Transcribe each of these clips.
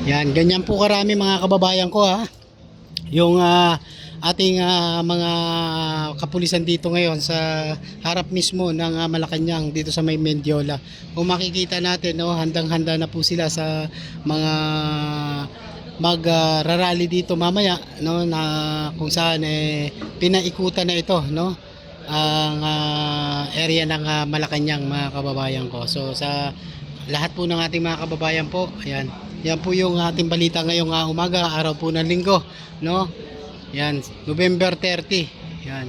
Yan, ganyan po karami mga kababayan ko ha. Yung ating mga kapulisan dito ngayon sa harap mismo ng Malacanang dito sa may Mendiola. Kung makikita natin, no, handang-handa na po sila sa mga rarally dito mamaya, no, na kung saan pinaikutan na ito, no, ang area ng Malacanang mga kababayan ko. So sa lahat po ng ating mga kababayan po, ayan, yan po yung ating balita ngayong umaga, araw po ng linggo, no? Yan, November 30. Yan.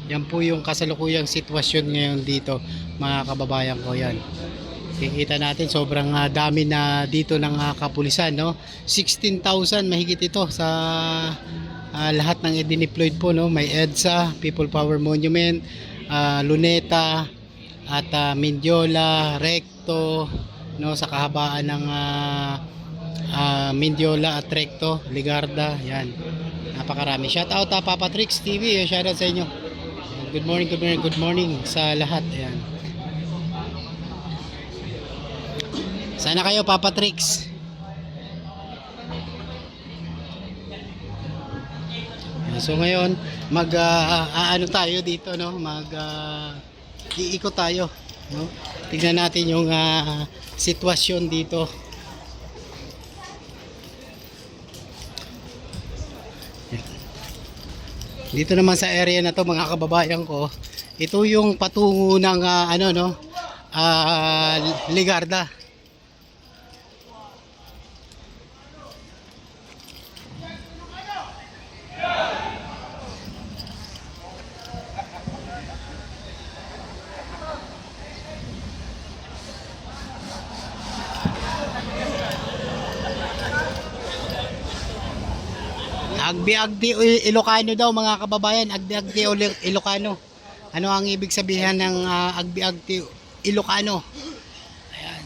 Yan po yung kasalukuyang sitwasyon ngayon dito, mga kababayan ko. Yan. Kikita natin sobrang dami na dito ng kapulisan, no? 16,000 mahigit ito sa lahat ng i-deployed po, no? May EDSA, People Power Monument, Luneta, at Mendiola, Recto, no, sa kahabaan ng Mendiola at Recto, Ligarda, yan. Napakarami. Shout out Papa Trix TV, shout out sa inyo. Good morning, good morning, good morning sa lahat. Yan. Sana kayo Papa Trix. So ngayon ano tayo dito, no? Iikot tayo, no? Tingnan natin yung sitwasyon dito. Dito naman sa area na to mga kababayan ko, ito yung patungo ng Ligarda. Agbi-agdi Ilocano daw mga kababayan, agbi-agdi Ilocano. Ano ang ibig sabihin ng agbi-agdi Ilocano? Ayan.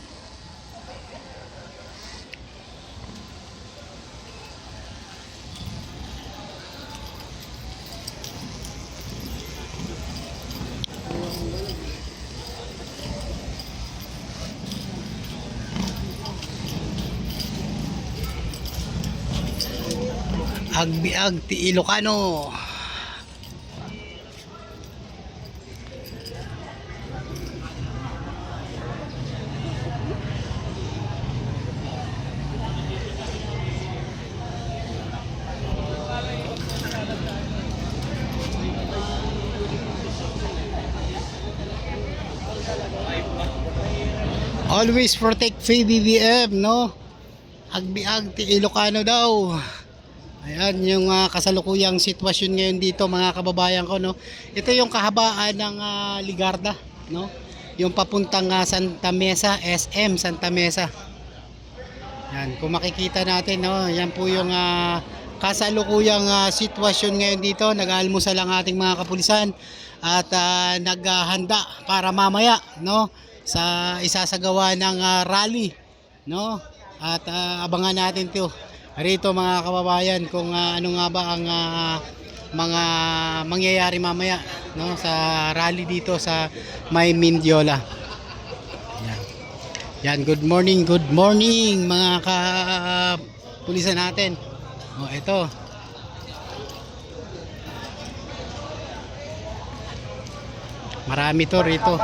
Agbi-agdi Ilocano. Always protect PBBM, no? Agbi-agdi Ilocano daw. Ayan yung kasalukuyang sitwasyon ngayon dito mga kababayan ko, no. Ito yung kahabaan ng Ligarda, no. Yung papuntang Santa Mesa, SM Santa Mesa. Yan, kung makikita natin, no, yan po yung kasalukuyang sitwasyon ngayon dito. Nag-aalmusal ang ating mga kapulisan at naghahanda para mamaya, no, sa isasagawa ng rally, no. At abangan natin 'to rito mga kababayan kung ano nga ba ang mga mangyayari mamaya, no, sa rally dito sa may Mendiola. Yan. Yan, good morning mga kapulisan natin. Oh, ito. Marami to rito.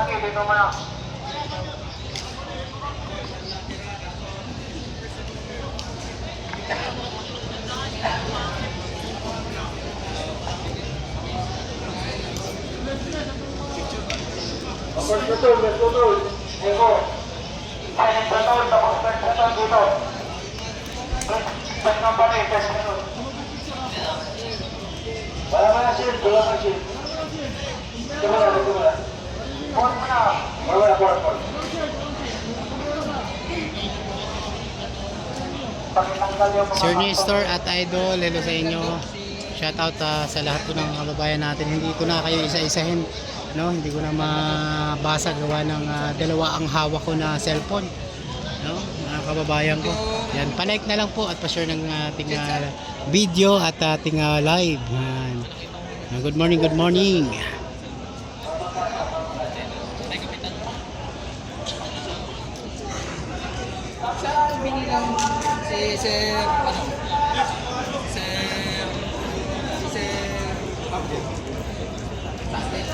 Sir Nestor at Idol, hello sa inyo. Shoutout sa lahat po ng kababayan natin. Hindi ko na kayo isa-isahin, no? Hindi ko na mabasa gawa ng dalawa ang hawak ko na cellphone, no? Mga kababayan ko. Yan, pa-like na lang po at pa-share ng ating video at ating live. Yan. Good morning, good morning. Sa Si Sir, ano? Sir, si Sir, Pablo. Bakit?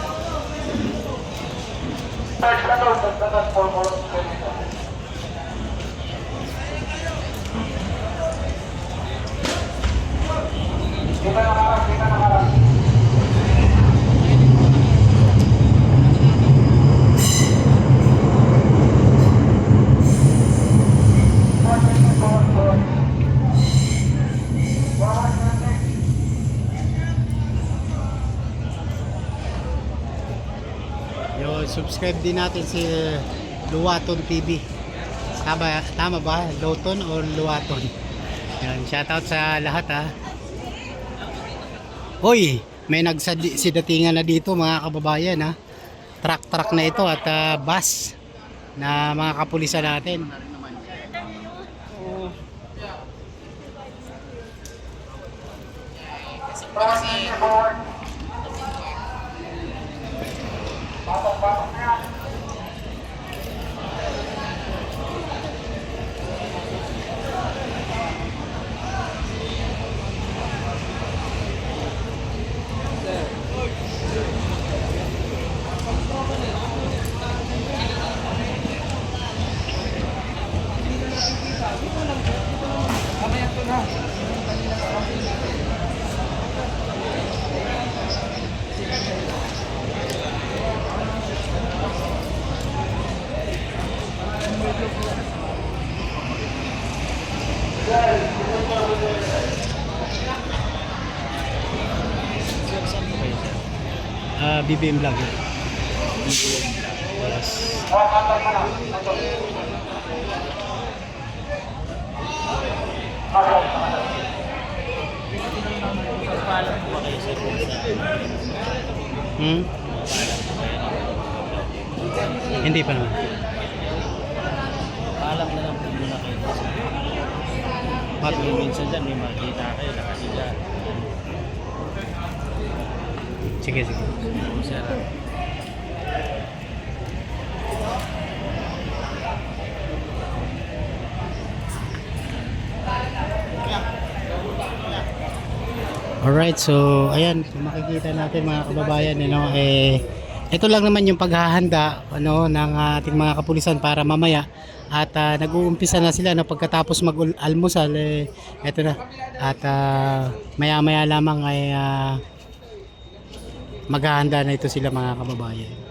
Yo, subscribe din natin si Luwaton TV. Tama ba? Luwaton or Luwaton? Yan, shoutout sa lahat ha. Hoy, may nagsadatingan na dito mga kababayan ha. Truck na ito at bus na mga kapulisan natin. Mamaya ito na. BBM vlog. Yes. Hmm? Hindi pa naman. Paalam na lang po muna kayo. Bakit? Kasi minsan dyan may makita kayo nakasiga. Sige. Sir. Alright, so ayan, kung makikita natin mga kababayan, ito lang naman yung paghahanda ng ating mga kapulisan para mamaya at nag-uumpisa na sila pagkatapos mag-almusal ito na at maya-maya lamang ay maghahanda na ito sila mga kababayan.